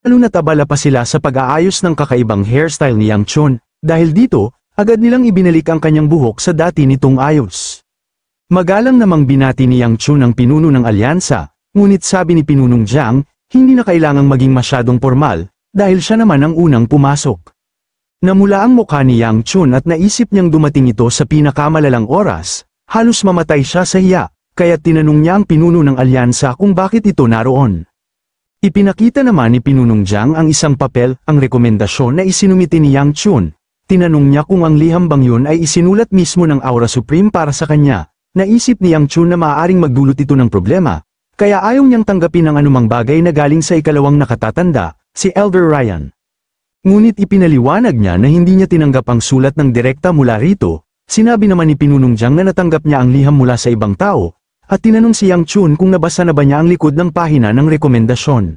Lalo na't abala pa sila sa pag-aayos ng kakaibang hairstyle ni Yang Chun, dahil dito, agad nilang ibinalik ang kanyang buhok sa dati nitong ayos. Magalang namang binati ni Yang Chun ang pinuno ng alyansa, ngunit sabi ni Pinunong Jiang, hindi na kailangang maging masyadong formal, dahil siya naman ang unang pumasok. Namula ang mukha ni Yang Chun at naisip niyang dumating ito sa pinakamalalang oras, halos mamatay siya sa hiya, kaya tinanong niya ang pinuno ng alyansa kung bakit ito naroon. Ipinakita naman ni Pinunong Jiang ang isang papel, ang rekomendasyon na isinumiti ni Yang Chun. Tinanong niya kung ang liham bang yun ay isinulat mismo ng Aura Supreme para sa kanya. Naisip ni Yang Chun na maaaring magdulot ito ng problema, kaya ayaw niyang tanggapin ang anumang bagay na galing sa ikalawang nakatatanda, si Elder Ryan. Ngunit ipinaliwanag niya na hindi niya tinanggap ang sulat ng direkta mula rito. Sinabi naman ni Pinunong Jiang na natanggap niya ang liham mula sa ibang tao, at tinanong si Yang Chun kung nabasa na ba niya ang likod ng pahina ng rekomendasyon.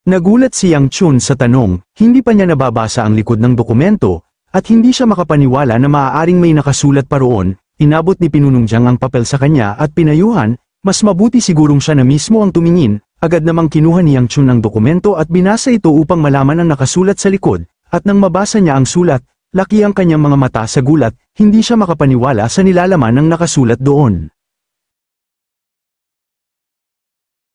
Nagulat si Yang Chun sa tanong, hindi pa niya nababasa ang likod ng dokumento, at hindi siya makapaniwala na maaaring may nakasulat pa roon. Inabot ni Pinunong Jiang ang papel sa kanya at pinayuhan, mas mabuti sigurong siya na mismo ang tumingin. Agad namang kinuha ni Yang Chun ang dokumento at binasa ito upang malaman ang nakasulat sa likod, at nang mabasa niya ang sulat, laki ang kanyang mga mata sa gulat, hindi siya makapaniwala sa nilalaman ng nakasulat doon.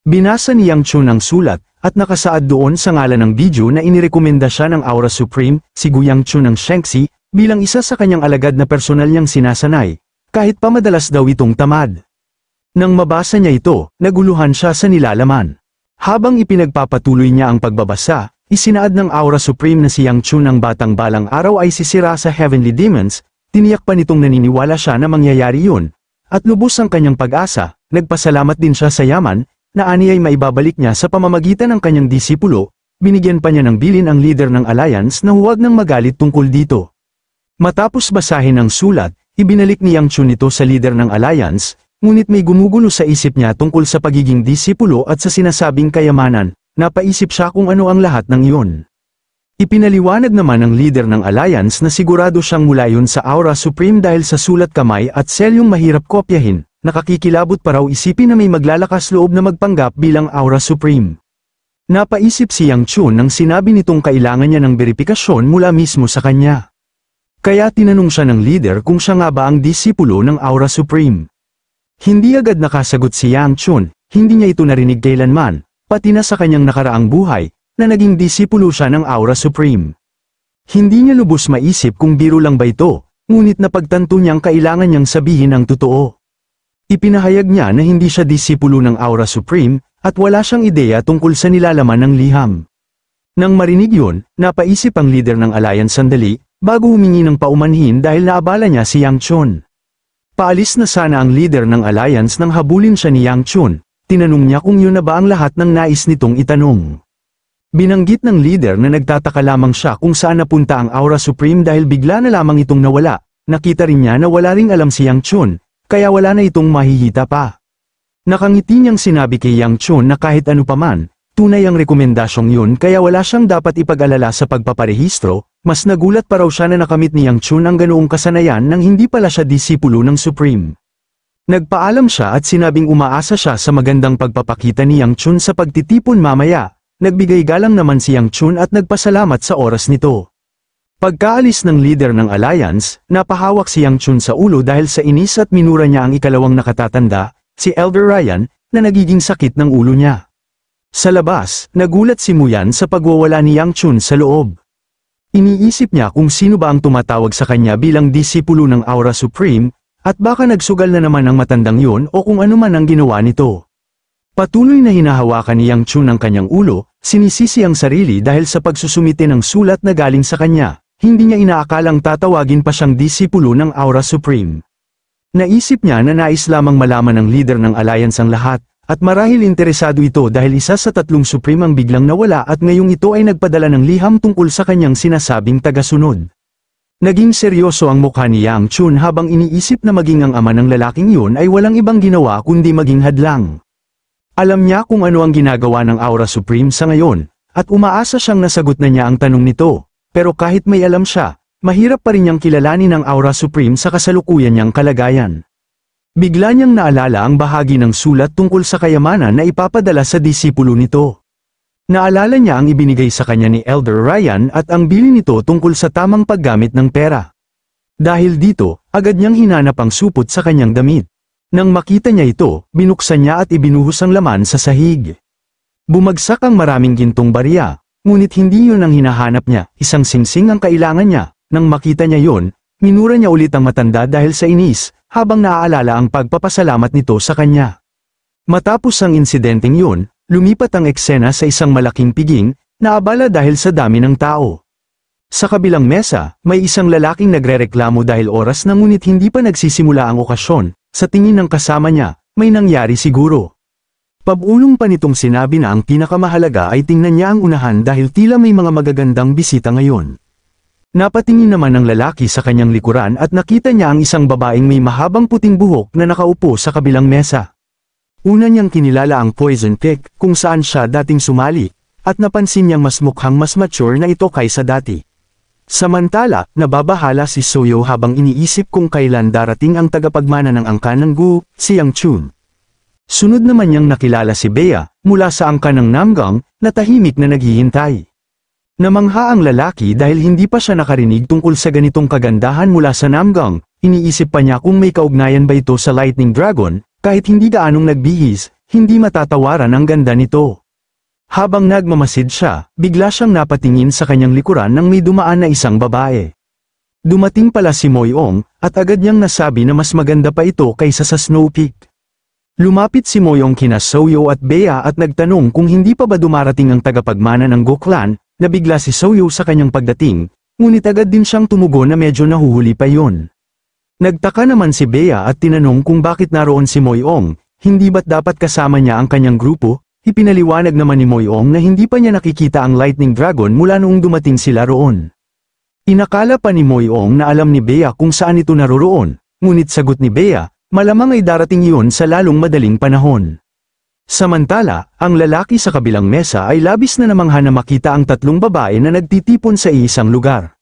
Binasa ni Yang Chun ang sulat, at nakasaad doon sa ngalan ng video na inirekomenda siya ng Aura Supreme, si Guyang Chun ng Shengxi, bilang isa sa kanyang alagad na personal niyang sinasanay, kahit pa madalas daw itong tamad. Nang mabasa niya ito, naguluhan siya sa nilalaman. Habang ipinagpapatuloy niya ang pagbabasa, isinaad ng Aura Supreme na si Yang Chun ang batang balang araw ay sisira sa Heavenly Demons, tiniyak pa nitong naniniwala siya na mangyayari yun, at lubos ang kanyang pag-asa. Nagpasalamat din siya sa yaman, na ani ay maibabalik niya sa pamamagitan ng kanyang disipulo. Binigyan pa niya ng bilin ang leader ng alliance na huwag nang magalit tungkol dito. Matapos basahin ang sulat, ibinalik ni Yang Chun ito sa leader ng alliance, ngunit may gumugulo sa isip niya tungkol sa pagiging disipulo at sa sinasabing kayamanan. Napaisip siya kung ano ang lahat ng iyon. Ipinaliwanag naman ng leader ng alliance na sigurado siyang mula yun sa Aura Supreme dahil sa sulat kamay at selyong mahirap kopyahin. Nakakikilabot pa raw isipin na may maglalakas loob na magpanggap bilang Aura Supreme. Napaisip si Yang Chun nang sinabi nitong kailangan niya ng beripikasyon mula mismo sa kanya. Kaya tinanong siya ng leader kung siya nga ba ang disipulo ng Aura Supreme. Hindi agad nakasagot si Yang Chun, hindi niya ito narinig kailanman, pati na sa kanyang nakaraang buhay, na naging disipulo siya ng Aura Supreme. Hindi niya lubos maisip kung biro lang ba ito, ngunit napagtanto niyang kailangan niyang sabihin ang totoo. Ipinahayag niya na hindi siya disipulo ng Aura Supreme, at wala siyang ideya tungkol sa nilalaman ng liham. Nang marinig yun, napaisip ang leader ng alliance sandali, bago humingi ng paumanhin dahil naabala niya si Yang Chun. Paalis na sana ang leader ng alliance nang habulin siya ni Yang Chun, tinanong niya kung yun na ba ang lahat ng nais nitong itanong. Binanggit ng leader na nagtataka lamang siya kung saan napunta ang Aura Supreme dahil bigla na lamang itong nawala. Nakita rin niya na wala ring alam si Yang Chun, kaya wala na itong mahihita pa. Nakangiti niyang sinabi kay Yang Chun na kahit ano paman, tunay ang rekomendasyong yun kaya wala siyang dapat ipag-alala sa pagpaparehistro. Mas nagulat pa raw siya na nakamit ni Yang Chun ang ganoong kasanayan nang hindi pala siya disipulo ng Supreme. Nagpaalam siya at sinabing umaasa siya sa magandang pagpapakita ni Yang Chun sa pagtitipon mamaya. Nagbigay galang naman si Yang Chun at nagpasalamat sa oras nito. Pagkaalis ng leader ng alliance, napahawak si Yang Chun sa ulo dahil sa inis at minura niya ang ikalawang nakatatanda, si Elder Ryan, na nagiging sakit ng ulo niya. Sa labas, nagulat si Muyan sa pagwawala ni Yang Chun sa loob. Iniisip niya kung sino ba ang tumatawag sa kanya bilang disipulo ng Aura Supreme, at baka nagsugal na naman ang matandang yun o kung ano man ang ginawa nito. Patuloy na hinahawakan ni Yang Chun ang kanyang ulo, sinisisi ang sarili dahil sa pagsusumite ng sulat na galing sa kanya. Hindi niya inaakalang tatawagin pa siyang disipulo ng Aura Supreme. Naisip niya na nais lamang malaman ng leader ng alliance ang lahat, at marahil interesado ito dahil isa sa tatlong Supreme ang biglang nawala at ngayong ito ay nagpadala ng liham tungkol sa kanyang sinasabing tagasunod. Naging seryoso ang mukha ni Yang Chun habang iniisip na maging ang ama ng lalaking yun ay walang ibang ginawa kundi maging hadlang. Alam niya kung ano ang ginagawa ng Aura Supreme sa ngayon, at umaasa siyang nasagot na niya ang tanong nito. Pero kahit may alam siya, mahirap pa rin niyang kilalanin ang Aura Supreme sa kasalukuyan niyang kalagayan. Bigla niyang naalala ang bahagi ng sulat tungkol sa kayamanan na ipapadala sa disipulo nito. Naalala niya ang ibinigay sa kanya ni Elder Ryan at ang bili nito tungkol sa tamang paggamit ng pera. Dahil dito, agad niyang hinanap ang supot sa kanyang damit. Nang makita niya ito, binuksan niya at ibinuhos ang laman sa sahig. Bumagsak ang maraming gintong barya, ngunit hindi yun ang hinahanap niya, isang singsing ang kailangan niya. Nang makita niya yun, minura niya ulit ang matanda dahil sa inis, habang naaalala ang pagpapasalamat nito sa kanya. Matapos ang insidenteng yun, lumipat ang eksena sa isang malaking piging, naabala dahil sa dami ng tao. Sa kabilang mesa, may isang lalaking nagrereklamo dahil oras na ngunit hindi pa nagsisimula ang okasyon, sa tingin ng kasama niya, may nangyari siguro. Pabulong pa nitong sinabi na ang pinakamahalaga ay tingnan niya ang unahan dahil tila may mga magagandang bisita ngayon. Napatingin naman ang lalaki sa kanyang likuran at nakita niya ang isang babaeng may mahabang puting buhok na nakaupo sa kabilang mesa. Una niyang kinilala ang Poison Pick kung saan siya dating sumali, at napansin niyang mas mukhang mas mature na ito kaysa dati. Samantala, nababahala si Soyo habang iniisip kung kailan darating ang tagapagmana ng angkan ng Gu, si Yang Chun. Sunod naman niyang nakilala si Bea, mula sa angkan ng Namgang, na tahimik na naghihintay. Namangha ang lalaki dahil hindi pa siya nakarinig tungkol sa ganitong kagandahan mula sa Namgang, iniisip pa niya kung may kaugnayan ba ito sa Lightning Dragon, kahit hindi gaanong nagbihis, hindi matatawaran ang ganda nito. Habang nagmamasid siya, bigla siyang napatingin sa kanyang likuran nang may dumaan na isang babae. Dumating pala si Moyong, at agad niyang nasabi na mas maganda pa ito kaysa sa Snow Peak. Lumapit si Moyong kina Soyo at Bea at nagtanong kung hindi pa ba dumarating ang tagapagmana ng Go Clan. Nabigla si Soyo sa kanyang pagdating, ngunit agad din siyang tumugon na medyo nahuhuli pa yon. Nagtaka naman si Bea at tinanong kung bakit naroon si Moyong, hindi ba't dapat kasama niya ang kanyang grupo. Ipinaliwanag naman ni Moyong na hindi pa niya nakikita ang Lightning Dragon mula noong dumating sila roon. Inakala pa ni Moyong na alam ni Bea kung saan ito naroroon, ngunit sagot ni Bea, malamang ay darating iyon sa lalong madaling panahon. Samantala, ang lalaki sa kabilang mesa ay labis na namangha na makita ang tatlong babae na nagtitipon sa isang lugar.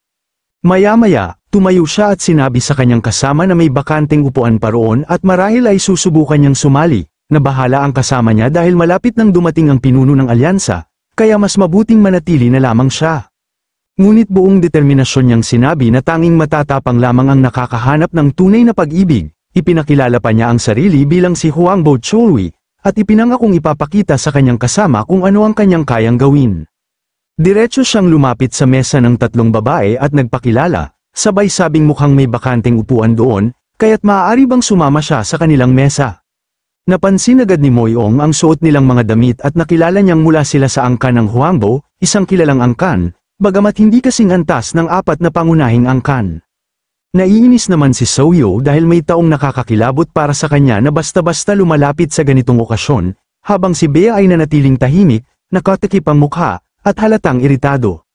Maya-maya, tumayo siya at sinabi sa kanyang kasama na may bakanteng upuan pa roon at marahil ay susubukan niyang sumali. Nabahala ang kasama niya dahil malapit nang dumating ang pinuno ng alyansa, kaya mas mabuting manatili na lamang siya. Ngunit buong determinasyon niyang sinabi na tanging matatapang lamang ang nakakahanap ng tunay na pag-ibig, ipinakilala pa niya ang sarili bilang si Huangbo Chui, at ipinangakong ipapakita sa kanyang kasama kung ano ang kanyang kayang gawin. Diretso siyang lumapit sa mesa ng tatlong babae at nagpakilala, sabay sabing mukhang may bakanteng upuan doon, kaya't maaari bang sumama siya sa kanilang mesa. Napansin agad ni Moyong ang suot nilang mga damit at nakilala niyang mula sila sa angkan ng Huangbo, isang kilalang angkan, bagamat hindi kasing antas ng apat na pangunahing angkan. Naiinis naman si Soyo dahil may taong nakakakilabot para sa kanya na basta-basta lumalapit sa ganitong okasyon, habang si Bea ay nanatiling tahimik, nakatakip ang mukha, at halatang iritado.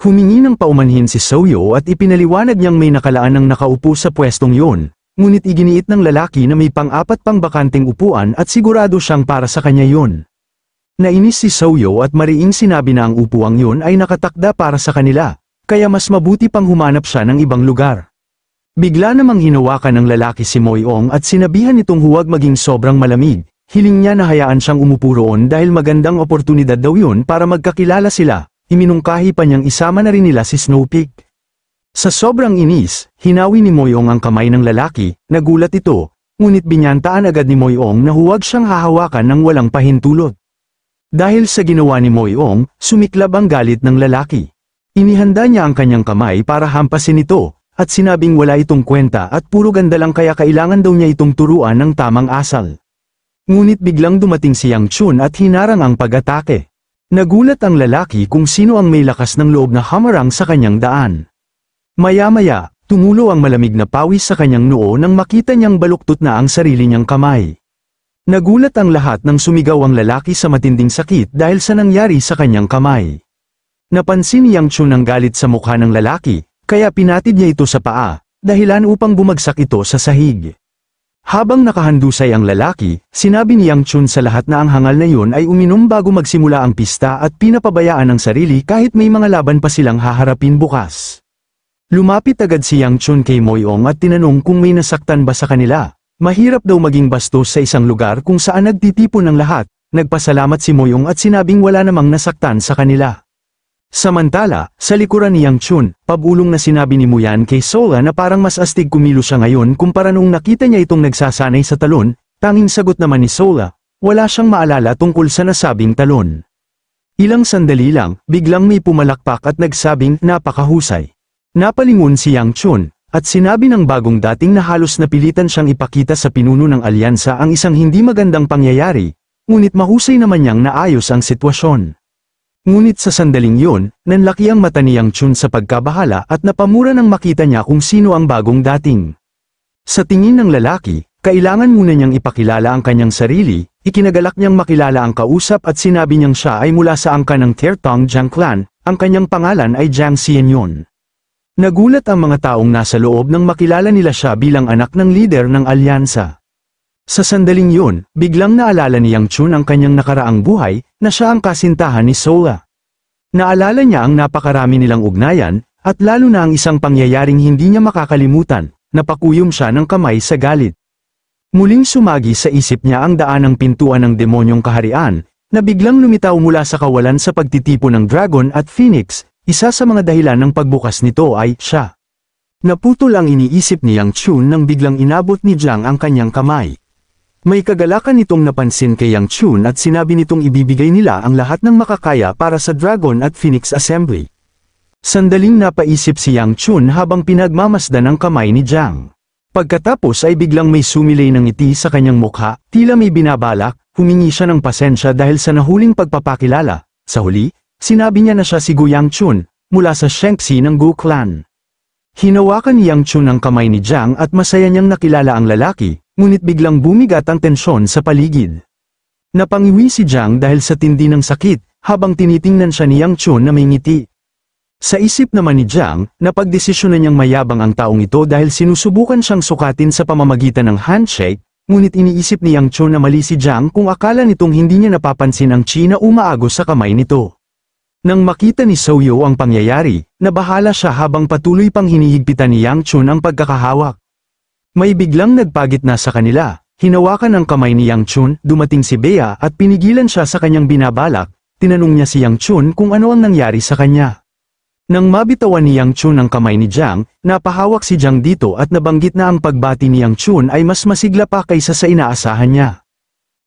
Humingi ng paumanhin si Soyo at ipinaliwanag niyang may nakalaan ng nakaupo sa pwestong yun, ngunit iginiit ng lalaki na may pang-apat pang bakanteng upuan at sigurado siyang para sa kanya yun. Nainis si Soyo at mariing sinabi na ang upuang yun ay nakatakda para sa kanila, kaya mas mabuti pang humanap siya ng ibang lugar. Bigla namang hinawakan ng lalaki si Moyong at sinabihan nitong huwag maging sobrang malamig, hiling niya na hayaan siyang umupo roon dahil magandang oportunidad daw yun para magkakilala sila, iminungkahi pa niyang isama na rin nila si Snow Peak. Sa sobrang inis, hinawi ni Moyong ang kamay ng lalaki, nagulat ito, ngunit binyantaan agad ni Moyong na huwag siyang hahawakan ng walang pahintulot. Dahil sa ginawa ni Moyong, sumiklab ang galit ng lalaki. Inihanda niya ang kanyang kamay para hampasin ito, at sinabing wala itong kwenta at puro ganda lang kaya kailangan daw niya itong turuan ng tamang asal. Ngunit biglang dumating si Yang Chun at hinarang ang pag-atake. Nagulat ang lalaki kung sino ang may lakas ng loob na hamarang sa kanyang daan. Maya-maya, tumulo ang malamig na pawis sa kanyang noo nang makita niyang baluktot na ang sarili niyang kamay. Nagulat ang lahat nang sumigaw ang lalaki sa matinding sakit dahil sa nangyari sa kanyang kamay. Napansin ni Yang Chun ang galit sa mukha ng lalaki, kaya pinatid niya ito sa paa, dahilan upang bumagsak ito sa sahig. Habang nakahandusay ang lalaki, sinabi ni Yang Chun sa lahat na ang hangal na yun ay uminom bago magsimula ang pista at pinapabayaan ang sarili kahit may mga laban pa silang haharapin bukas. Lumapit agad si Yang Chun kay Moyong at tinanong kung may nasaktan ba sa kanila. Mahirap daw maging bastos sa isang lugar kung saan nagtitipon ng lahat, nagpasalamat si Moyong at sinabing wala namang nasaktan sa kanila. Samantala, sa likuran ni Yang Chun, pabulong na sinabi ni Muyan kay Sola na parang mas astig kumilos siya ngayon kumpara noong nakita niya itong nagsasanay sa talon. Tanging sagot naman ni Sola, wala siyang maalala tungkol sa nasabing talon. Ilang sandali lang, biglang may pumalakpak at nagsabing napakahusay. Napalingon si Yang Chun, at sinabi ng bagong dating na halos napilitan siyang ipakita sa pinuno ng alyansa ang isang hindi magandang pangyayari, ngunit mahusay naman niyang naayos ang sitwasyon. Ngunit sa sandaling yun, nanlaki ang mata ni Yang Chun sa pagkabahala at napamura nang makita niya kung sino ang bagong dating. Sa tingin ng lalaki, kailangan muna niyang ipakilala ang kanyang sarili, ikinagalak niyang makilala ang kausap at sinabi niyang siya ay mula sa angkan ng Tertong Jiang Clan, ang kanyang pangalan ay Jiang Xianyon. Nagulat ang mga taong nasa loob nang makilala nila siya bilang anak ng lider ng alyansa. Sa sandaling yun, biglang naalala ni Yang Chun ang kanyang nakaraang buhay, na siya ang kasintahan ni Sola. Naalala niya ang napakarami nilang ugnayan, at lalo na ang isang pangyayaring hindi niya makakalimutan, napakuyom siya ng kamay sa galit. Muling sumagi sa isip niya ang daan ng pintuan ng demonyong kaharian, na biglang lumitaw mula sa kawalan sa pagtitipo ng Dragon at Phoenix, isa sa mga dahilan ng pagbukas nito ay siya. Naputol ang iniisip ni Yang Chun nang biglang inabot ni Jiang ang kanyang kamay. May kagalakan nitong napansin kay Yang Chun at sinabi nitong ibibigay nila ang lahat ng makakaya para sa Dragon at Phoenix Assembly. Sandaling napaisip si Yang Chun habang pinagmamasdan ang kamay ni Jiang. Pagkatapos ay biglang may sumilay ng ngiti sa kanyang mukha, tila may binabalak, humingi siya ng pasensya dahil sa nahuling pagpapakilala. Sa huli, sinabi niya na siya si Gu Yang Chun, mula sa Shengxi ng Gu Clan. Hinawakan ni Yang Chun ang kamay ni Jiang at masaya niyang nakilala ang lalaki. Ngunit biglang bumigat ang tensyon sa paligid. Napangiwi si Jiang dahil sa tindi ng sakit, habang tinitingnan siya ni Yang Chun na may ngiti. Sa isip naman ni Jiang, napagdesisyon na niyang mayabang ang taong ito dahil sinusubukan siyang sukatin sa pamamagitan ng handshake, ngunit iniisip ni Yang Chun na mali si Jiang kung akala nitong hindi niya napapansin ang chi na umaagos sa kamay nito. Nang makita ni Soyo ang pangyayari, nabahala siya habang patuloy pang hinihigpitan ni Yang Chun ang pagkakahawak. May biglang nagpagitna sa kanila, hinawakan ang kamay ni Yang Chun, dumating si Bea at pinigilan siya sa kanyang binabalak, tinanong niya si Yang Chun kung ano ang nangyari sa kanya. Nang mabitawan ni Yang Chun ang kamay ni Jiang, napahawak si Jiang dito at nabanggit na ang pagbati ni Yang Chun ay mas masigla pa kaysa sa inaasahan niya.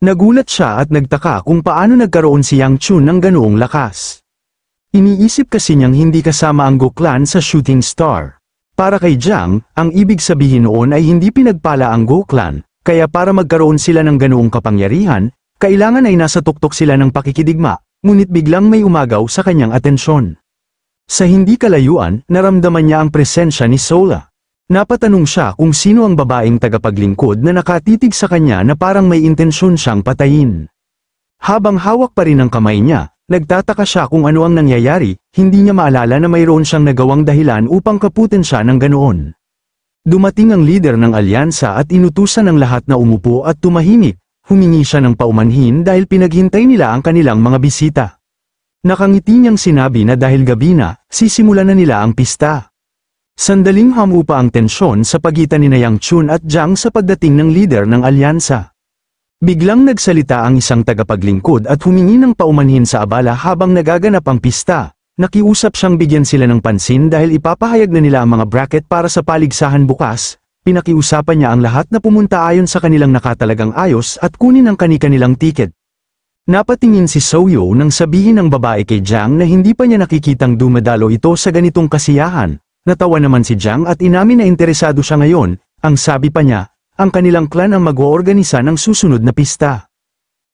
Nagulat siya at nagtaka kung paano nagkaroon si Yang Chun ng ganoong lakas. Iniisip kasi niyang hindi kasama ang Gu Clan sa Shooting Star. Para kay Jiang, ang ibig sabihin noon ay hindi pinagpala ang Gu Clan, kaya para magkaroon sila ng ganoong kapangyarihan, kailangan ay nasa tuktok sila ng pakikidigma, ngunit biglang may umagaw sa kanyang atensyon. Sa hindi kalayuan, naramdaman niya ang presensya ni Sola. Napatanong siya kung sino ang babaeng tagapaglingkod na nakatitig sa kanya na parang may intensyon siyang patayin. Habang hawak pa rin ang kamay niya, nagtataka siya kung ano ang nangyayari, hindi niya maalala na mayroon siyang nagawang dahilan upang kaputin siya ng ganoon. Dumating ang lider ng alyansa at inutusan ng lahat na umupo at tumahimik, humingi siya ng paumanhin dahil pinaghintay nila ang kanilang mga bisita. Nakangiti niyang sinabi na dahil gabi na, sisimulan na nila ang pista. Sandaling humupa ang tensyon sa pagitan ni Yang Chun at Jiang sa pagdating ng lider ng alyansa. Biglang nagsalita ang isang tagapaglingkod at humingi ng paumanhin sa abala habang nagaganap ang pista. Nakiusap siyang bigyan sila ng pansin dahil ipapahayag na nila ang mga bracket para sa paligsahan bukas. Pinakiusapan niya ang lahat na pumunta ayon sa kanilang nakatalagang ayos at kunin ang kani-kanilang tiket. Napatingin si Soyo nang sabihin ng babae kay Jiang na hindi pa niya nakikitang dumadalo ito sa ganitong kasiyahan. Natawa naman si Jiang at inamin na interesado siya ngayon. Ang sabi pa niya, ang kanilang clan ang mag-oorganisa ng susunod na pista.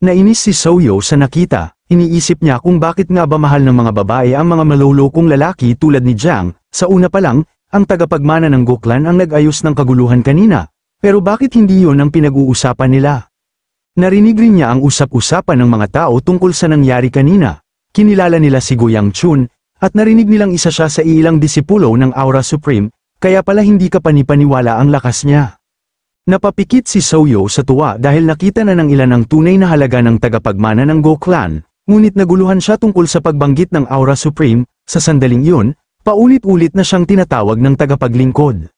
Nainis si Soyo sa nakita, iniisip niya kung bakit nga ba mahal ng mga babae ang mga malulokong lalaki tulad ni Jiang. Sa una pa lang, ang tagapagmana ng Gu Clan ang nag-ayos ng kaguluhan kanina, pero bakit hindi yon ang pinag-uusapan nila? Narinig rin niya ang usap-usapan ng mga tao tungkol sa nangyari kanina. Kinilala nila si Gu Yang Chun, at narinig nilang isa siya sa ilang disipulo ng Aura Supreme, kaya pala hindi ka panipaniwala ang lakas niya. Napapikit si Soyo sa tuwa dahil nakita na ng ilan ang tunay na halaga ng tagapagmana ng Gu Clan, ngunit naguluhan siya tungkol sa pagbanggit ng Aura Supreme. Sa sandaling yun, paulit-ulit na siyang tinatawag ng tagapaglingkod.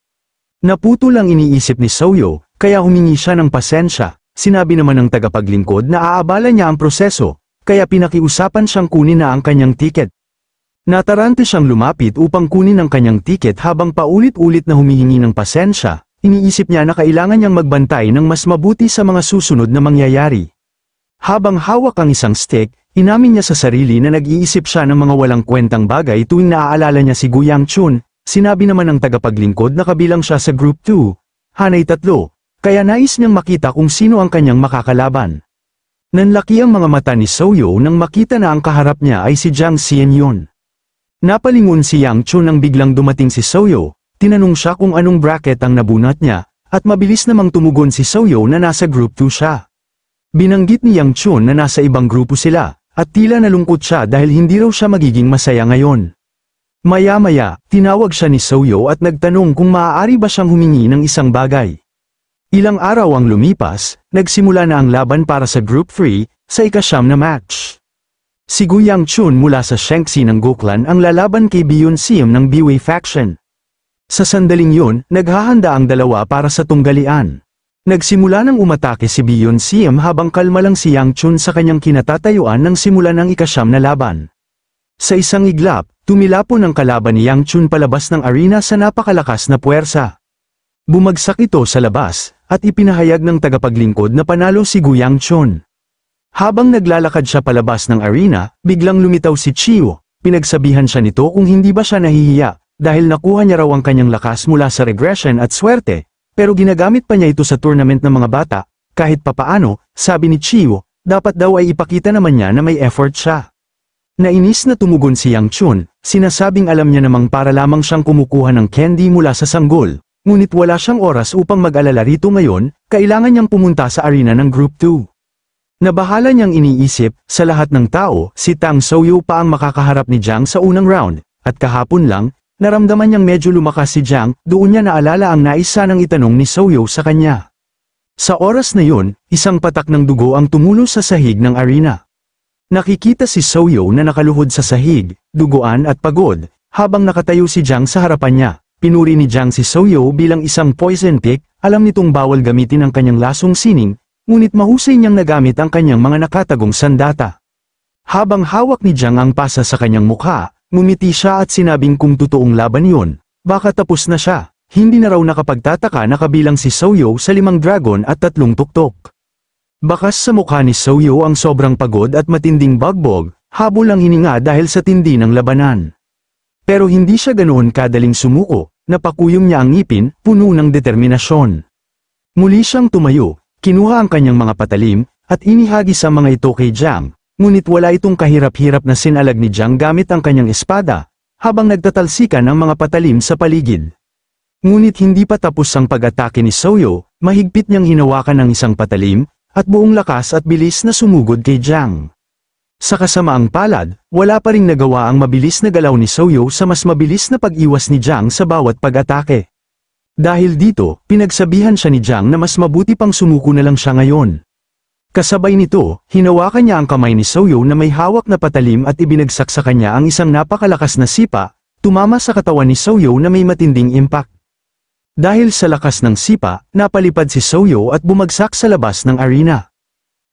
Naputol ang iniisip ni Soyo, kaya humingi siya ng pasensya. sinabi naman ng tagapaglingkod na aabala niya ang proseso, kaya pinakiusapan siyang kunin na ang kanyang tiket. Natarante siyang lumapit upang kunin ang kanyang tiket habang paulit-ulit na humihingi ng pasensya, iniisip niya na kailangan niyang magbantay ng mas mabuti sa mga susunod na mangyayari. Habang hawak ang isang stick, inamin niya sa sarili na nag-iisip siya ng mga walang kwentang bagay tuwing naaalala niya si Gu Yangchun. Sinabi naman ng tagapaglingkod na kabilang siya sa Group 2, hanay 3, kaya nais niyang makita kung sino ang kanyang makakalaban. Nanlaki ang mga mata ni Soyo nang makita na ang kaharap niya ay si Jiang Xianyun. Napalingon si Yangchun nang biglang dumating si Soyo, tinanong siya kung anong bracket ang nabunot niya, at mabilis namang tumugon si Soyo na nasa Group 2 siya. Binanggit ni Yangchun na nasa ibang grupo sila, at tila nalungkot siya dahil hindi raw siya magiging masaya ngayon. Maya-maya, tinawag siya ni Soyo at nagtanong kung maaari ba siyang humingi ng isang bagay. Ilang araw ang lumipas, nagsimula na ang laban para sa Group 3, sa ika-9 na match. Si Gu Yangchun mula sa Shanxi ng Goklan ang lalaban kay Biyun Siem ng Biwei Faction. Sa sandaling yun, naghahanda ang dalawa para sa tunggalian. Nagsimula ng umatake si Biyun Siem habang kalma lang si Yangchun sa kanyang kinatatayuan nang simulan ang ika-9 na laban. Sa isang iglap, tumilapon ang kalaban ni Yangchun palabas ng arena sa napakalakas na puwersa. Bumagsak ito sa labas, at ipinahayag ng tagapaglingkod na panalo si Gu Yangchun. Habang naglalakad siya palabas ng arena, biglang lumitaw si Chiyo. Pinagsabihan siya nito kung hindi ba siya nahihiya, dahil nakuha niya raw ang kanyang lakas mula sa regression at swerte. Pero ginagamit pa niya ito sa tournament ng mga bata, kahit papaano, sabi ni Chiyo, dapat daw ay ipakita naman niya na may effort siya. Nainis na tumugon si Yangchun, sinasabing alam niya namang para lamang siyang kumukuha ng candy mula sa sanggol, ngunit wala siyang oras upang mag-alala rito ngayon, kailangan niyang pumunta sa arena ng Group 2. Nabahala niyang iniisip, sa lahat ng tao, si Tang Soyo pa ang makakaharap ni Jiang sa unang round, at kahapon lang, naramdaman niyang medyo lumakas si Jiang, doon niya naalala ang nais sanang itanong ni Soyo sa kanya. Sa oras na yun, isang patak ng dugo ang tumulo sa sahig ng arena. Nakikita si Soyo na nakaluhod sa sahig, duguan at pagod, habang nakatayo si Jiang sa harapan niya. Pinuri ni Jiang si Soyo bilang isang poison pick, alam nitong bawal gamitin ang kanyang lasong sining, ngunit mahusay niyang nagamit ang kanyang mga nakatagong sandata. Habang hawak ni Jiang ang pasa sa kanyang mukha, ngumiti siya at sinabing kung totoong laban yun, baka tapos na siya. Hindi na raw nakapagtataka na kabilang si Soyo sa 5 dragon at 3 tuktok. Bakas sa mukha ni Soyo ang sobrang pagod at matinding bagbog, habol ang hininga dahil sa tindi ng labanan. Pero hindi siya ganoon kadaling sumuko, napakuyom niya ang ngipin, puno ng determinasyon. Muli siyang tumayo, kinuha ang kanyang mga patalim, at inihagis ang mga ito kay Jiang, ngunit wala itong kahirap-hirap na sinalag ni Jiang gamit ang kanyang espada, habang nagtatalsikan ang mga patalim sa paligid. Ngunit hindi pa tapos ang pag-atake ni Soyo, mahigpit niyang hinawakan ang isang patalim, at buong lakas at bilis na sumugod kay Jiang. Sa kasamaang palad, wala pa ring nagawa ang mabilis na galaw ni Soyo sa mas mabilis na pag-iwas ni Jiang sa bawat pag-atake. Dahil dito, pinagsabihan siya ni Jiang na mas mabuti pang sumuko na lang siya ngayon. Kasabay nito, hinawakan niya ang kamay ni Soyo na may hawak na patalim at ibinagsak sa kanya ang isang napakalakas na sipa, tumama sa katawan ni Soyo na may matinding impact. Dahil sa lakas ng sipa, napalipad si Soyo at bumagsak sa labas ng arena.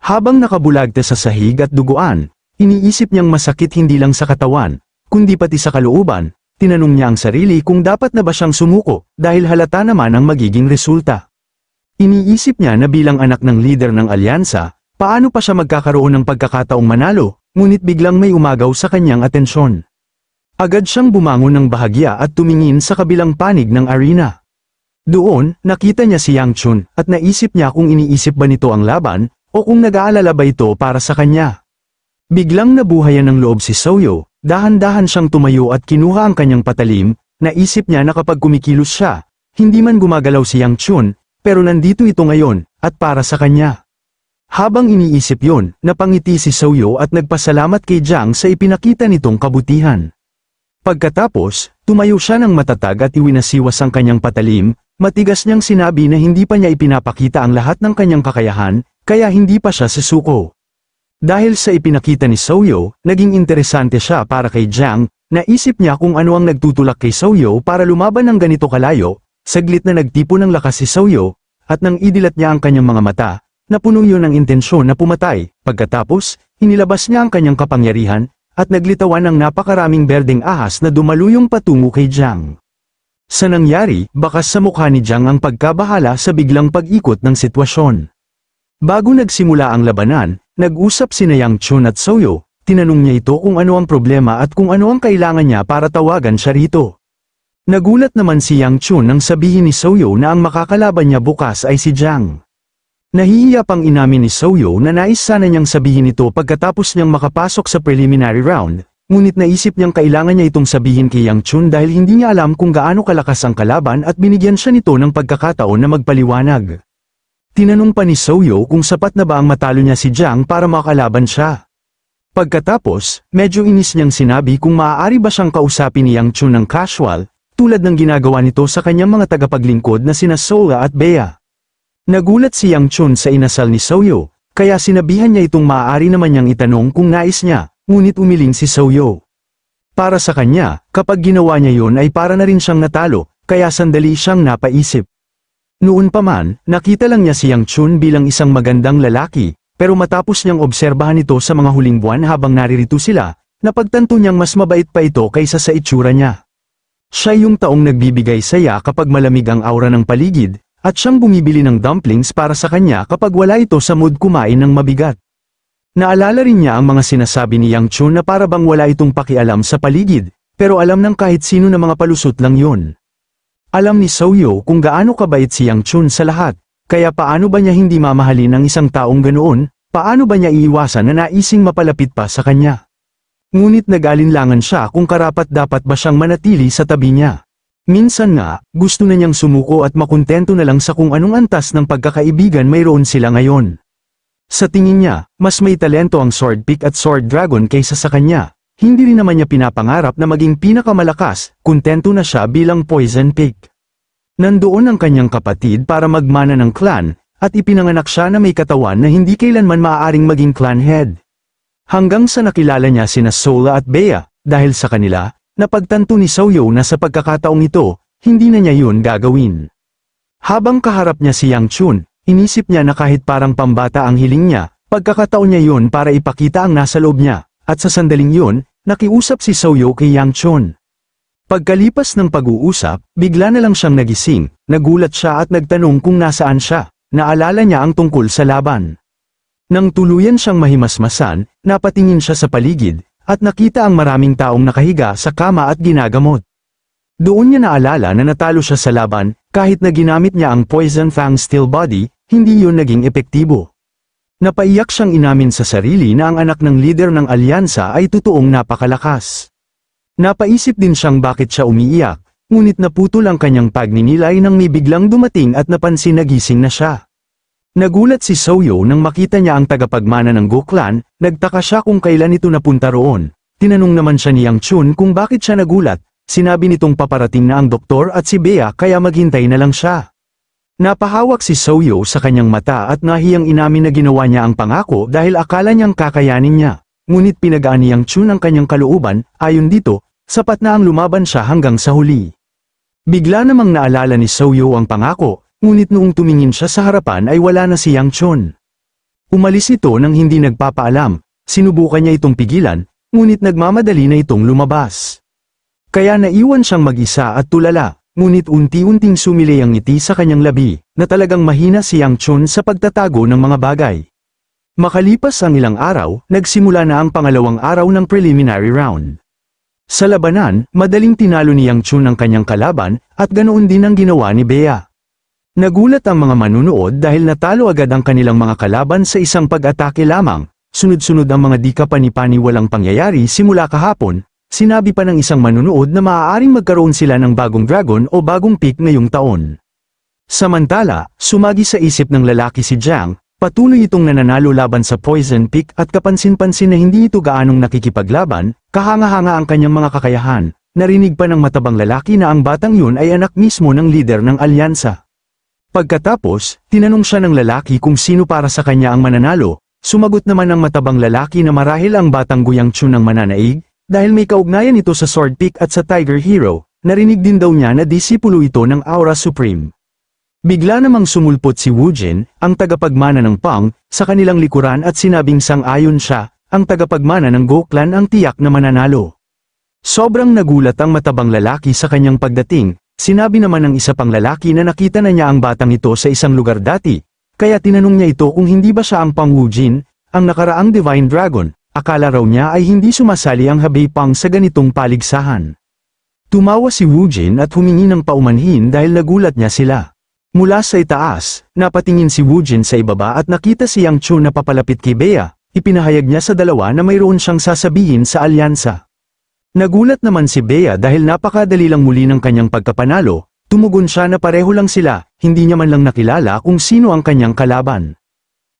Habang nakabulagte sa sahig at duguan, iniisip niyang masakit hindi lang sa katawan, kundi pati sa kalooban, tinanong niya ang sarili kung dapat na ba siyang sumuko, dahil halata naman ang magiging resulta. Iniisip niya na bilang anak ng leader ng alyansa, paano pa siya magkakaroon ng pagkakataong manalo, ngunit biglang may umagaw sa kanyang atensyon. Agad siyang bumangon ng bahagya at tumingin sa kabilang panig ng arena. Doon, nakita niya si Yangchun, at naisip niya kung iniisip ba nito ang laban, o kung nag-aalala ba ito para sa kanya. Biglang nabuhayan ng loob si Soyo, dahan-dahan siyang tumayo at kinuha ang kanyang patalim, naisip niya na kapag kumikilos siya, hindi man gumagalaw si Yangchun, pero nandito ito ngayon, at para sa kanya. Habang iniisip yon, napangiti si Soyo at nagpasalamat kay Jiang sa ipinakita nitong kabutihan. Pagkatapos, tumayo siya ng matatag at iwinasiwas ang kanyang patalim, matigas niyang sinabi na hindi pa niya ipinapakita ang lahat ng kanyang kakayahan, kaya hindi pa siya susuko. Dahil sa ipinakita ni Soyo, naging interesante siya para kay Jiang, naisip niya kung ano ang nagtutulak kay Soyo para lumaban ng ganito kalayo, saglit na nagtipo ng lakas si Soyo, at nang idilat niya ang kanyang mga mata, napuno yun ng intensyon na pumatay. Pagkatapos, inilabas niya ang kanyang kapangyarihan, at naglitawan ng napakaraming berdeng ahas na dumaluyong patungo kay Jiang. Sa nangyari, bakas sa mukha ni Jiang ang pagkabahala sa biglang pag-ikot ng sitwasyon. Bago nagsimula ang labanan, nag-usap sina Yang Chun at Soyo, tinanong niya ito kung ano ang problema at kung ano ang kailangan niya para tawagan siya rito. Nagulat naman si Yang Chun nang sabihin ni Soyo na ang makakalaban niya bukas ay si Jiang. Nahihiya pang inamin ni Soyo na nais sana niyang sabihin ito pagkatapos niyang makapasok sa preliminary round, ngunit naisip niyang kailangan niya itong sabihin kay Yang Chun dahil hindi niya alam kung gaano kalakas ang kalaban at binigyan siya nito ng pagkakataon na magpaliwanag. Tinanong pa ni Soyo kung sapat na ba ang matalo niya si Jiang para makalaban siya. Pagkatapos, medyo inis niyang sinabi kung maaari ba siyang kausapin ni Yang Chun ng casual, tulad ng ginagawa nito sa kanyang mga tagapaglingkod na sina Sola at Bea. Nagulat si Yang Chun sa inasal ni Soyo, kaya sinabihan niya itong maaari naman niyang itanong kung nais niya, ngunit umiling si Soyo. Para sa kanya, kapag ginawa niya yun ay para na rin siyang natalo, kaya sandali siyang napaisip. Noon pa man, nakita lang niya si Yang Chun bilang isang magandang lalaki, pero matapos niyang obserbahan ito sa mga huling buwan habang naririto sila, napagtanto niyang mas mabait pa ito kaysa sa itsura niya. Siya yung taong nagbibigay saya kapag malamig ang aura ng paligid, at siyang bumibili ng dumplings para sa kanya kapag wala ito sa mood kumain ng mabigat. Naalala rin niya ang mga sinasabi ni Yang Chun na para bang wala itong pakialam sa paligid, pero alam ng kahit sino na mga palusot lang yun. Alam ni Soyo kung gaano kabait si Yang Chun sa lahat, kaya paano ba niya hindi mamahalin ang isang taong ganoon, paano ba niya iiwasan na naising mapalapit pa sa kanya? Ngunit nag-alinlangan siya kung karapat-dapat ba siyang manatili sa tabi niya. Minsan nga, gusto na niyang sumuko at makontento na lang sa kung anong antas ng pagkakaibigan mayroon sila ngayon. Sa tingin niya, mas may talento ang Sword Peak at Sword Dragon kaysa sa kanya. Hindi rin naman niya pinapangarap na maging pinakamalakas, kontento na siya bilang Poison Peak. Nandoon ang kanyang kapatid para magmana ng clan, at ipinanganak siya na may katawan na hindi kailanman maaaring maging clan head. Hanggang sa nakilala niya sina Sola at Bea, dahil sa kanila, napagtanto ni Soyo na sa pagkakataong ito, hindi na niya yun gagawin. Habang kaharap niya si Yang Chun, inisip niya na kahit parang pambata ang hiling niya, pagkakataon niya yun para ipakita ang nasa loob niya, at sa sandaling yun, nakiusap si Soyo kay Yang Chun. Pagkalipas ng pag-uusap, bigla na lang siyang nagising, nagulat siya at nagtanong kung nasaan siya, naalala niya ang tungkol sa laban. Nang tuluyan siyang mahimasmasan, napatingin siya sa paligid, at nakita ang maraming taong nakahiga sa kama at ginagamot. Doon niya naalala na natalo siya sa laban, kahit na ginamit niya ang Poison Fang Steel Body, hindi yun naging epektibo. Napaiyak siyang inamin sa sarili na ang anak ng leader ng alyansa ay totoong napakalakas. Napaisip din siyang bakit siya umiiyak, ngunit naputol ang kanyang pagninilay nang may biglang dumating at napansin na gising na siya. Nagulat si Soyo nang makita niya ang tagapagmana ng Go Clan, nagtaka siya kung kailan ito napunta roon. Tinanong naman siya ni Yang Chun kung bakit siya nagulat, sinabi nitong paparating na ang doktor at si Bea kaya maghintay na lang siya. Napahawak si Soyo sa kanyang mata at nahiyang inamin na ginawa niya ang pangako dahil akala niyang kakayanin niya. Ngunit pinagaan ni Yang Chun ang kanyang kalooban, ayon dito, sapat na ang lumaban siya hanggang sa huli. Bigla namang naalala ni Soyo ang pangako, ngunit noong tumingin siya sa harapan ay wala na si Yang Chun. Umalis ito nang hindi nagpapaalam, sinubukan niya itong pigilan, ngunit nagmamadali na itong lumabas. Kaya naiwan siyang mag-isa at tulala, ngunit unti-unting sumilay ang ngiti sa kanyang labi, na talagang mahina si Yang Chun sa pagtatago ng mga bagay. Makalipas ang ilang araw, nagsimula na ang pangalawang araw ng preliminary round. Sa labanan, madaling tinalo ni Yang Chun ang kanyang kalaban, at ganoon din ang ginawa ni Bea. Nagulat ang mga manunood dahil natalo agad ang kanilang mga kalaban sa isang pag-atake lamang, sunod-sunod ang mga di kapani-paniwalang pangyayari simula kahapon, sinabi pa ng isang manunood na maaaring magkaroon sila ng bagong dragon o bagong peak ngayong taon. Samantala, sumagi sa isip ng lalaki si Jiang, patuloy itong nananalo laban sa Poison Peak at kapansin-pansin na hindi ito gaanong nakikipaglaban, kahanga-hanga ang kanyang mga kakayahan. Narinig pa ng matabang lalaki na ang batang yun ay anak mismo ng leader ng alyansa. Pagkatapos, tinanong siya ng lalaki kung sino para sa kanya ang mananalo, sumagot naman ng matabang lalaki na marahil ang batang Guyang Chun ang mananaig, dahil may kaugnayan ito sa Sword Peak at sa Tiger Hero, narinig din daw niya na disipulo ito ng Aura Supreme. Bigla namang sumulpot si Woojin, ang tagapagmana ng Pang, sa kanilang likuran at sinabing sang-ayon siya, ang tagapagmana ng Go Clan ang tiyak na mananalo. Sobrang nagulat ang matabang lalaki sa kanyang pagdating, sinabi naman ng isa pang lalaki na nakita na niya ang batang ito sa isang lugar dati, kaya tinanong niya ito kung hindi ba siya ang Pang Woojin, ang nakaraang Divine Dragon, akala raw niya ay hindi sumasali ang Hebei Pang sa ganitong paligsahan. Tumawa si Woojin at humingi ng paumanhin dahil nagulat niya sila. Mula sa itaas, napatingin si Woojin sa ibaba at nakita si Yang Chun na papalapit kay Bea, ipinahayag niya sa dalawa na mayroon siyang sasabihin sa alyansa. Nagulat naman si Bea dahil napakadali lang muli ng kanyang pagkapanalo, tumugon siya na pareho lang sila, hindi niya man lang nakilala kung sino ang kanyang kalaban.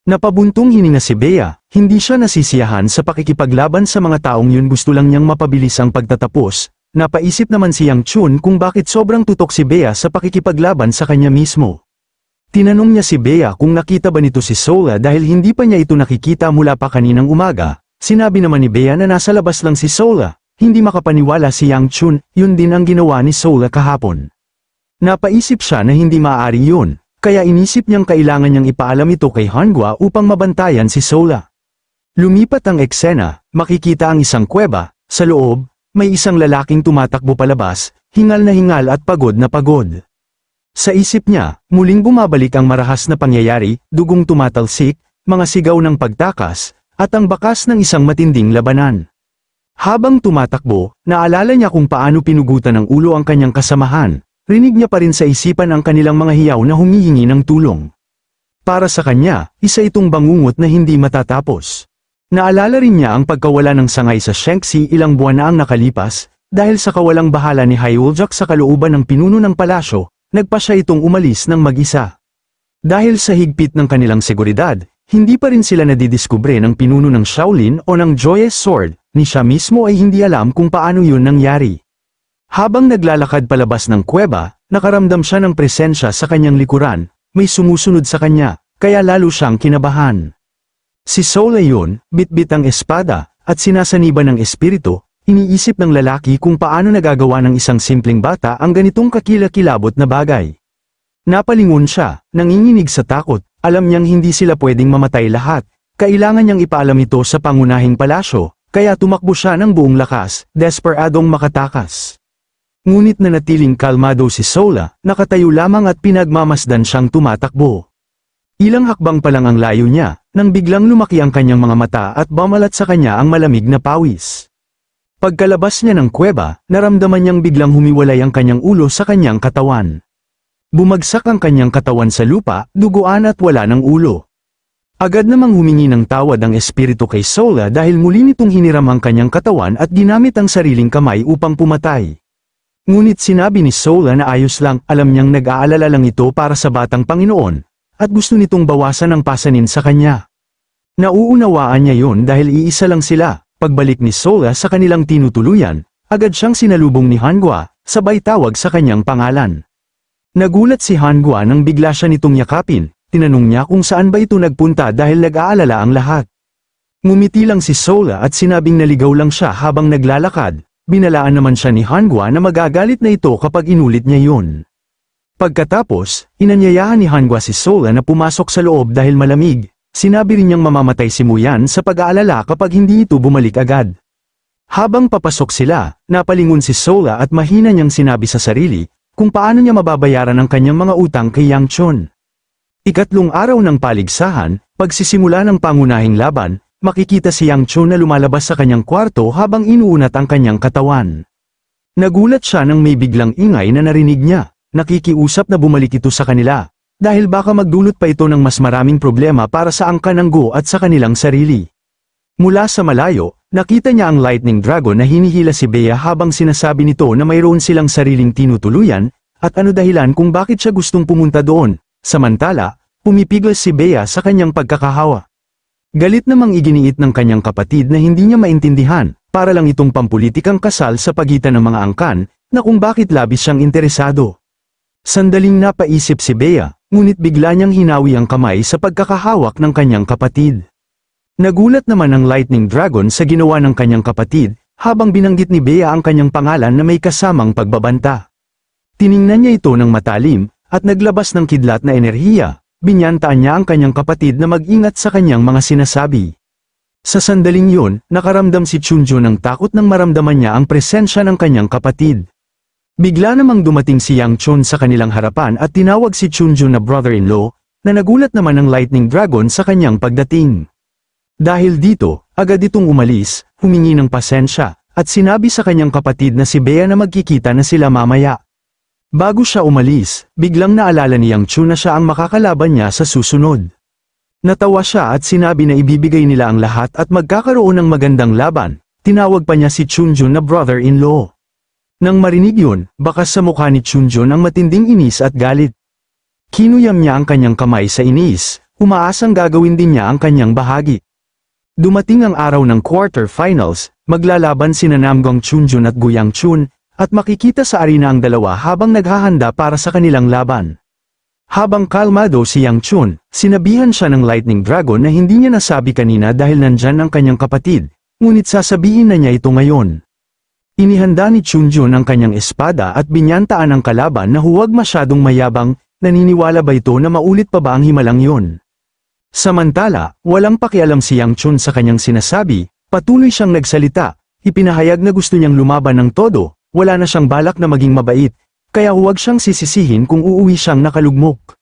Napabuntong hininga si Bea, hindi siya nasisiyahan sa pakikipaglaban sa mga taong yun, gusto lang niyang mapabilis ang pagtatapos. Napaisip naman si Yang Chun kung bakit sobrang tutok si Bea sa pakikipaglaban sa kanya mismo. Tinanong niya si Bea kung nakita ba nito si Sola dahil hindi pa niya ito nakikita mula pa kaninang umaga. Sinabi naman ni Bea na nasa labas lang si Sola, hindi makapaniwala si Yang Chun, yun din ang ginawa ni Sola kahapon. Napaisip siya na hindi maaari yun, kaya inisip niyang kailangan niyang ipaalam ito kay Hangua upang mabantayan si Sola. Lumipat ang eksena, makikita ang isang kuweba, sa loob, may isang lalaking tumatakbo palabas, hingal na hingal at pagod na pagod. Sa isip niya, muling bumabalik ang marahas na pangyayari, dugong tumatalsik, mga sigaw ng pagtakas, at ang bakas ng isang matinding labanan. Habang tumatakbo, naalala niya kung paano pinugutan ng ulo ang kanyang kasamahan, rinig niya pa rin sa isipan ang kanilang mga hiyaw na humihingi ng tulong. Para sa kanya, isa itong bangungot na hindi matatapos. Naalala rin niya ang pagkawala ng sangay sa Shanxi ilang buwan na ang nakalipas, dahil sa kawalang bahala ni Hyeoljak sa kalooban ng pinuno ng palasyo, nagpa siya itong umalis ng mag-isa. Dahil sa higpit ng kanilang seguridad, hindi pa rin sila nadidiskubre ng pinuno ng Shaolin o ng Joyous Sword, ni siya mismo ay hindi alam kung paano yun nangyari. Habang naglalakad palabas ng kuweba, nakaramdam siya ng presensya sa kanyang likuran, may sumusunod sa kanya, kaya lalo siyang kinabahan. Si Sola yun, bitbit ang espada, at sinasaniban ng espiritu, iniisip ng lalaki kung paano nagagawa ng isang simpleng bata ang ganitong kakilakilabot na bagay. Napalingon siya, nanginginig sa takot, alam niyang hindi sila pwedeng mamatay lahat, kailangan niyang ipaalam ito sa pangunahing palasyo, kaya tumakbo siya ng buong lakas, desperadong makatakas. Ngunit nanatiling kalmado si Sola, nakatayo lamang at pinagmamasdan siyang tumatakbo. Ilang hakbang pa lang ang layo niya, nang biglang lumaki ang kanyang mga mata at bumalat sa kanya ang malamig na pawis. Pagkalabas niya ng kuweba, naramdaman niyang biglang humiwalay ang kanyang ulo sa kanyang katawan. Bumagsak ang kanyang katawan sa lupa, duguan at wala ng ulo. Agad namang humingi ng tawad ang espiritu kay Sola dahil muli nitong hiniram ang kanyang katawan at ginamit ang sariling kamay upang pumatay. Ngunit sinabi ni Sola na ayos lang, alam niyang nag-aalala lang ito para sa batang Panginoon, at gusto nitong bawasan ang pasanin sa kanya. Nauunawaan niya yun dahil iisa lang sila. Pagbalik ni Sola sa kanilang tinutuluyan, agad siyang sinalubong ni Hangua, sabay tawag sa kanyang pangalan. Nagulat si Hangua nang bigla siya nitong yakapin, tinanong niya kung saan ba ito nagpunta dahil nag-aalala ang lahat. Ngumiti lang si Sola at sinabing naligaw lang siya habang naglalakad, binalaan naman siya ni Hangua na magagalit na ito kapag inulit niya yun. Pagkatapos, inanyayahan ni Hangua si Sola na pumasok sa loob dahil malamig, sinabi rin niyang mamamatay si Muyan sa pag-aalala kapag hindi ito bumalik agad. Habang papasok sila, napalingon si Sola at mahina niyang sinabi sa sarili, kung paano niya mababayaran ang kanyang mga utang kay Yang Chun. Ikatlong araw ng paligsahan, pagsisimula ng pangunahing laban, makikita si Yang Chun na lumalabas sa kanyang kwarto habang inuunat ang kanyang katawan. Nagulat siya nang may biglang ingay na narinig niya. Nakikiusap na bumalik ito sa kanila, dahil baka magdulot pa ito ng mas maraming problema para sa angkan ng Go at sa kanilang sarili. Mula sa malayo, nakita niya ang Lightning Dragon na hinihila si Bea habang sinasabi nito na mayroon silang sariling tinutuluyan, at ano dahilan kung bakit siya gustong pumunta doon. Samantala, pumipiglas si Bea sa kanyang pagkakahawa. Galit namang iginiit ng kanyang kapatid na hindi niya maintindihan, para lang itong pampulitikang kasal sa pagitan ng mga angkan, na kung bakit labis siyang interesado. Sandaling napaisip si Bea, ngunit bigla niyang hinawi ang kamay sa pagkakahawak ng kanyang kapatid. Nagulat naman ang Lightning Dragon sa ginawa ng kanyang kapatid, habang binanggit ni Bea ang kanyang pangalan na may kasamang pagbabanta. Tiningnan niya ito ng matalim, at naglabas ng kidlat na enerhiya. Binyantaan niya ang kanyang kapatid na mag-ingat sa kanyang mga sinasabi. Sa sandaling yun, nakaramdam si Chunjo ng takot nang maramdaman niya ang presensya ng kanyang kapatid. Bigla namang dumating si Yang Chun sa kanilang harapan at tinawag si Chunjo na brother-in-law, na nagulat naman ang Lightning Dragon sa kanyang pagdating. Dahil dito, agad itong umalis, humingi ng pasensya, at sinabi sa kanyang kapatid na si Bea na magkikita na sila mamaya. Bago siya umalis, biglang naalala ni Yang Chun na siya ang makakalaban niya sa susunod. Natawa siya at sinabi na ibibigay nila ang lahat at magkakaroon ng magandang laban. Tinawag pa niya si Chunjo na brother-in-law. Nang marinig yun, bakas sa mukha ni Chunjo ang matinding inis at galit. Kinuyam niya ang kanyang kamay sa inis, umaasang gagawin din niya ang kanyang bahagi. Dumating ang araw ng quarter-finals, maglalaban sina Namgong Chunjo at Guyang Chun, at makikita sa arena ang dalawa habang naghahanda para sa kanilang laban. Habang kalmado si Yang Chun, sinabihan siya ng Lightning Dragon na hindi niya nasabi kanina dahil nandyan ang kanyang kapatid, ngunit sasabihin na niya ito ngayon. Inihanda ni Chunjo ang kanyang espada at binyantaan ang kalaban na huwag masyadong mayabang, naniniwala ba ito na maulit pa ba ang himalang yun? Samantala, walang pakialam si Yang Chun sa kanyang sinasabi, patuloy siyang nagsalita, ipinahayag na gusto niyang lumaban ng todo, wala na siyang balak na maging mabait, kaya huwag siyang sisisihin kung uuwi siyang nakalugmok.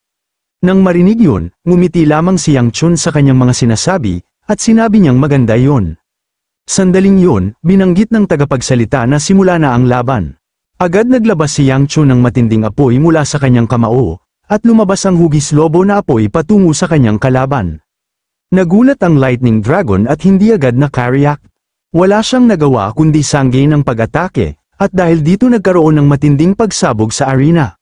Nang marinig yun, ngumiti lamang si Yang Chun sa kanyang mga sinasabi, at sinabi niyang maganda yun. Sandaling yun, binanggit ng tagapagsalita na simula na ang laban. Agad naglabas si Yang Chun ng matinding apoy mula sa kanyang kamao, at lumabas ang hugis lobo na apoy patungo sa kanyang kalaban. Nagulat ang Lightning Dragon at hindi agad na-react. Wala siyang nagawa kundi sanggay ng pag-atake, at dahil dito nagkaroon ng matinding pagsabog sa arena.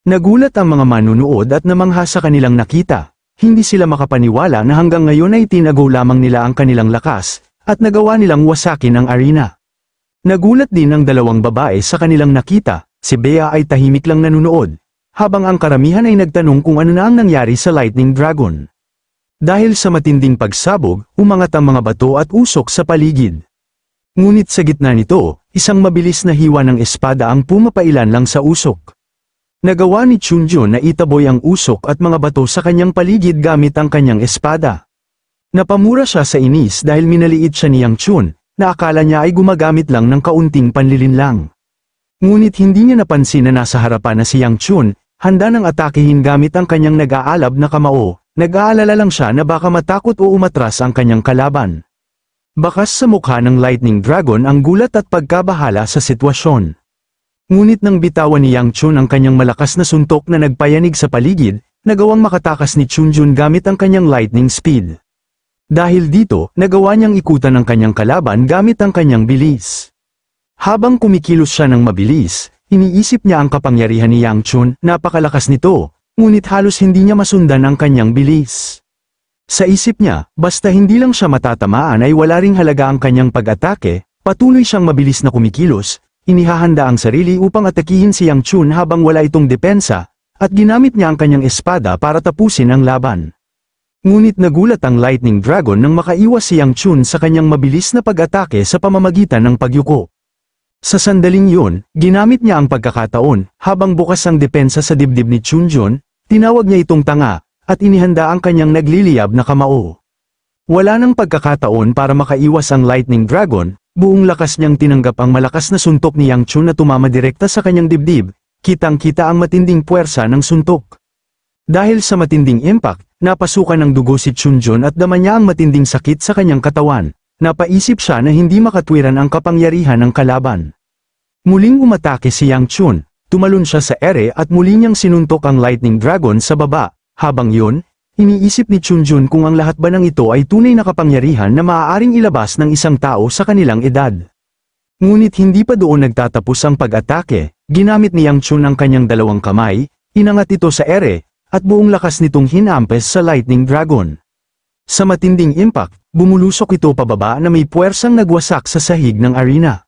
Nagulat ang mga manunood at namangha sa kanilang nakita. Hindi sila makapaniwala na hanggang ngayon ay tinagaw lamang nila ang kanilang lakas, at nagawa nilang wasakin ang arena. Nagulat din ang dalawang babae sa kanilang nakita, si Bea ay tahimik lang nanunood, habang ang karamihan ay nagtanong kung ano na ang nangyari sa Lightning Dragon. Dahil sa matinding pagsabog, umangat ang mga bato at usok sa paligid. Ngunit sa gitna nito, isang mabilis na hiwa ng espada ang pumapailan lang sa usok. Nagawa ni Chunjo na itaboy ang usok at mga bato sa kanyang paligid gamit ang kanyang espada. Napamura siya sa inis dahil minaliit siya ni Yang Chun, na akala niya ay gumagamit lang ng kaunting panlilinlang. Ngunit hindi niya napansin na nasa harapan na si Yang Chun, handa nang atakehin gamit ang kanyang nag-aalab na kamao, nag-aalala lang siya na baka matakot o umatras ang kanyang kalaban. Bakas sa mukha ng Lightning Dragon ang gulat at pagkabahala sa sitwasyon. Ngunit nang bitawan ni Yang Chun ang kanyang malakas na suntok na nagpayanig sa paligid, nagawang makatakas ni Chunjun gamit ang kanyang lightning speed. Dahil dito, nagawa niyang ikutan ang kanyang kalaban gamit ang kanyang bilis. Habang kumikilos siya ng mabilis, iniisip niya ang kapangyarihan ni Yang Chun, napakalakas nito, ngunit halos hindi niya masundan ang kanyang bilis. Sa isip niya, basta hindi lang siya matatamaan ay wala ring halaga ang kanyang pag-atake, patuloy siyang mabilis na kumikilos, inihahanda ang sarili upang atakihin si Yang Chun habang wala itong depensa, at ginamit niya ang kanyang espada para tapusin ang laban. Ngunit nagulat ang Lightning Dragon nang makaiwas si Yang Chun sa kanyang mabilis na pag-atake sa pamamagitan ng pagyuko. Sa sandaling yun, ginamit niya ang pagkakataon, habang bukas ang depensa sa dibdib ni Chunjun, tinawag niya itong tanga, at inihanda ang kanyang nagliliyab na kamao. Wala nang pagkakataon para makaiwas ang Lightning Dragon, buong lakas niyang tinanggap ang malakas na suntok ni Yang Chun na tumama direkta sa kanyang dibdib, kitang-kita ang matinding puwersa ng suntok. Dahil sa matinding impact, napasukan ng dugo si Chunjun at dama niya ang matinding sakit sa kanyang katawan. Napaisip siya na hindi makatwiran ang kapangyarihan ng kalaban. Muling umatake si Yang Chun, tumalon siya sa ere at muli niyang sinuntok ang Lightning Dragon sa baba. Habang yun, iniisip ni Chunjun kung ang lahat ba ng ito ay tunay na kapangyarihan na maaaring ilabas ng isang tao sa kanilang edad. Ngunit hindi pa doon nagtatapos ang pag-atake, ginamit ni Yang Chun ang kanyang dalawang kamay, inangat ito sa ere, at buong lakas nitong hinampes sa Lightning Dragon. Sa matinding impact, bumulusok ito pababa na may puwersang nagwasak sa sahig ng arena.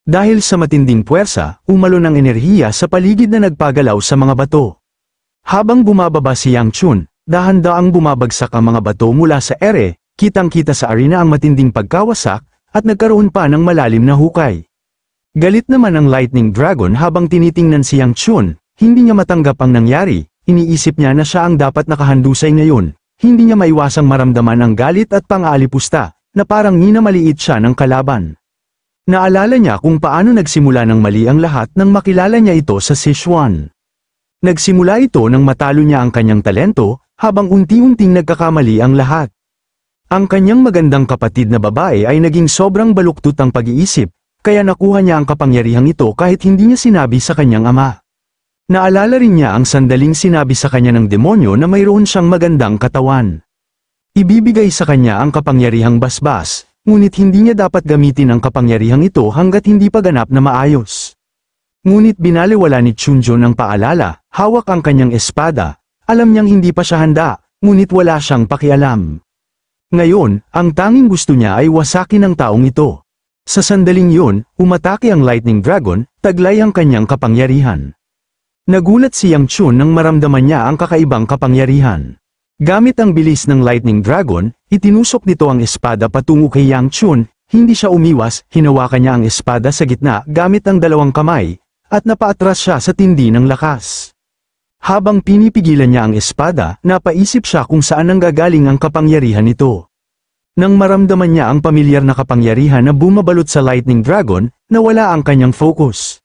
Dahil sa matinding puwersa, umalon ang enerhiya sa paligid na nagpagalaw sa mga bato. Habang bumababa si Yang Chun, dahan-daang bumabagsak ang mga bato mula sa ere, kitang-kita sa arena ang matinding pagkawasak, at nagkaroon pa ng malalim na hukay. Galit naman ang Lightning Dragon habang tinitingnan si Yang Chun, hindi niya matanggap ang nangyari, iniisip niya na siya ang dapat nakahandusay ngayon, hindi niya maiwasang maramdaman ang galit at pang-aalipusta, na parang minamaliit siya ng kalaban. Naalala niya kung paano nagsimula ng mali ang lahat nang makilala niya ito sa Sichuan. Nagsimula ito nang matalo niya ang kanyang talento, habang unti-unting nagkakamali ang lahat. Ang kanyang magandang kapatid na babae ay naging sobrang baluktot ang pag-iisip, kaya nakuha niya ang kapangyarihang ito kahit hindi niya sinabi sa kanyang ama. Naalala rin niya ang sandaling sinabi sa kanya ng demonyo na mayroon siyang magandang katawan. Ibibigay sa kanya ang kapangyarihang basbas, ngunit hindi niya dapat gamitin ang kapangyarihang ito hanggat hindi pa ganap na maayos. Ngunit binaliwala ni Chunjun ang paalala, hawak ang kanyang espada. Alam niyang hindi pa siya handa, ngunit wala siyang pakialam. Ngayon, ang tanging gusto niya ay wasakin ang taong ito. Sa sandaling yun, umatake ang Lightning Dragon, taglay ang kanyang kapangyarihan. Nagulat si Yang Chun nang maramdaman niya ang kakaibang kapangyarihan. Gamit ang bilis ng Lightning Dragon, itinusok nito ang espada patungo kay Yang Chun, hindi siya umiwas, hinawakan niya ang espada sa gitna gamit ang dalawang kamay, at napaatras siya sa tindi ng lakas. Habang pinipigilan niya ang espada, napaisip siya kung saan nanggagaling ang kapangyarihan nito. Nang maramdaman niya ang pamilyar na kapangyarihan na bumabalot sa Lightning Dragon, nawala ang kanyang focus.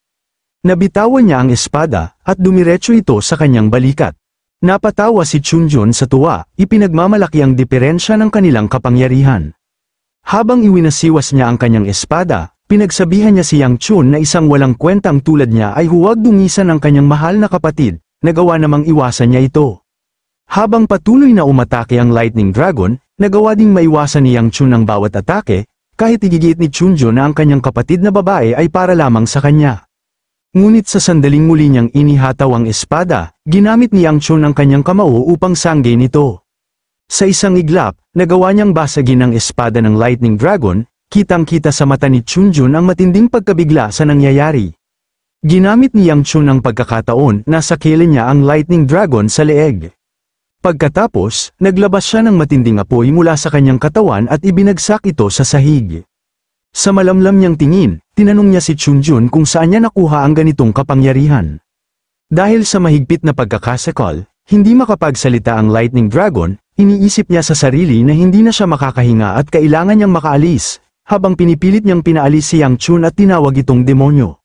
Nabitawan niya ang espada, at dumiretso ito sa kanyang balikat. Napatawa si Chunjun sa tuwa, ipinagmamalaki ang diferensya ng kanilang kapangyarihan. Habang iwinasiwas niya ang kanyang espada, pinagsabihan niya si Yang Chun na isang walang kwentang tulad niya ay huwag dungisan ang kanyang mahal na kapatid. Nagawa namang iwasan niya ito. Habang patuloy na umatake ang Lightning Dragon, nagawa ding maiwasan ni Yang Chun ang bawat atake, kahit igigit ni Chunjun na ang kanyang kapatid na babae ay para lamang sa kanya. Ngunit sa sandaling muli niyang inihataw ang espada, ginamit ni Yang Chun ang kanyang kamao upang sanggay nito. Sa isang iglap, nagawa niyang basagin ang espada ng Lightning Dragon, kitang-kita sa mata ni Chunjun ang matinding pagkabigla sa nangyayari. Ginamit ni Yang Chun ang pagkakataon na sakilin niya ang Lightning Dragon sa leeg. Pagkatapos, naglabas siya ng matinding apoy mula sa kanyang katawan at ibinagsak ito sa sahig. Sa malamlam niyang tingin, tinanong niya si Chunjun kung saan niya nakuha ang ganitong kapangyarihan. Dahil sa mahigpit na pagkakasakal, hindi makapagsalita ang Lightning Dragon, iniisip niya sa sarili na hindi na siya makakahinga at kailangan niyang makaalis, habang pinipilit niyang pinaalis si Yang Chun at tinawag itong demonyo.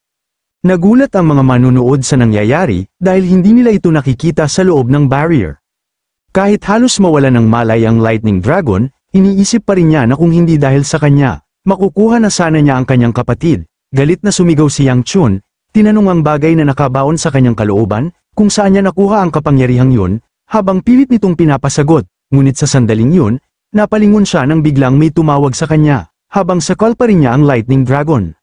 Nagulat ang mga manunood sa nangyayari dahil hindi nila ito nakikita sa loob ng barrier. Kahit halos mawala ng malay ang Lightning Dragon, iniisip pa rin niya na kung hindi dahil sa kanya, makukuha na sana niya ang kanyang kapatid. Galit na sumigaw si Yang Chun, tinanong ang bagay na nakabaon sa kanyang kalooban, kung saan niya nakuha ang kapangyarihang yun, habang pilit nitong pinapasagot, ngunit sa sandaling yun, napalingon siya nang biglang may tumawag sa kanya, habang sakal pa rin niya ang Lightning Dragon.